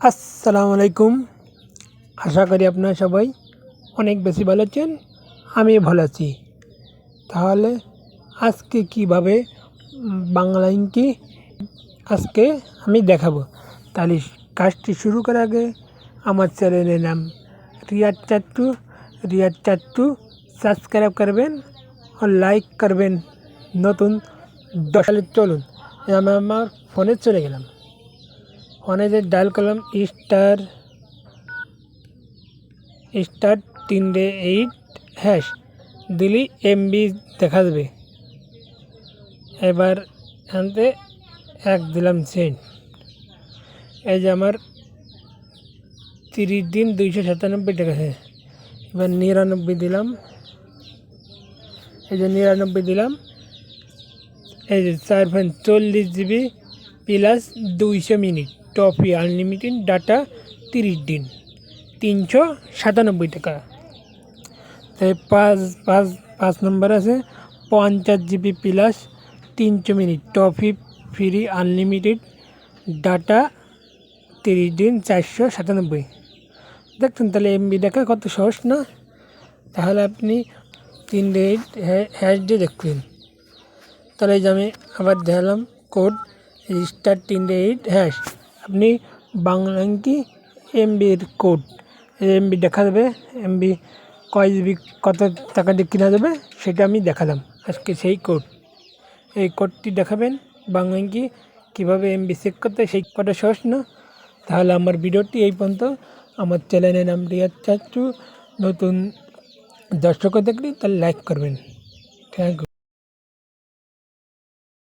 আসসালামু আলাইকুম। আশা করি আপনারা সবাই অনেক বেশি ভালো আছেন, আমি ভালো আছি। তাহলে আজকে কিভাবে বাংলা ইংকি আজকে আমি দেখাবো। তাহলে কাজটি শুরু করার আগে আমার চ্যানেলের নাম রিয়াদ চাট্টু সাবস্ক্রাইব করবেন ও লাইক করবেন। নতুন সালে চলুন আমি আমার ফোনে চলে গেলাম। ফোনে যে ডায়াল করলাম স্টার 3 8 দিলি এমবি দেখা দেবে। এবার এখানতে এক দিলাম সেন্ট। এই যে আমার 30 দিন 297 টাকা আছে। এবার 99 দিলাম, এই যে 99 দিলাম। এই যে 4.40 জিবি প্লাস 200 মিনিট টপি আনলিমিটেড ডাটা 30 দিন 397 টাকা। তাই পাঁচ নম্বর আছে 50 জিবি প্লাস 300 মিনিট টপি ফ্রি আনলিমিটেড ডাটা 30 দিন 497। দেখছেন তাহলে এমবি দেখা কত সহজ না? তাহলে আপনি 3 8 দিয়ে দেখবেন। তাহলে এই যে আমি আবার দেখালাম কোড স্টার 3 8 আপনি বাংলা কি এমবির কোড এমবি দেখা যাবে। এমবি কয় জিবি কত টাকা দিয়ে কেনা যাবে সেটা আমি দেখালাম আজকে। সেই কোড, এই কোডটি দেখাবেন বাংলা কি কীভাবে এমবি চেক করতে, সেই কোডটা সহজ না? তাহলে আমার ভিডিওটি এই পর্যন্ত। আমার চ্যানেলের নাম রিয়াদ চাট্টু। নতুন দর্শক দেখলে তাহলে লাইক করবেন। Thank you.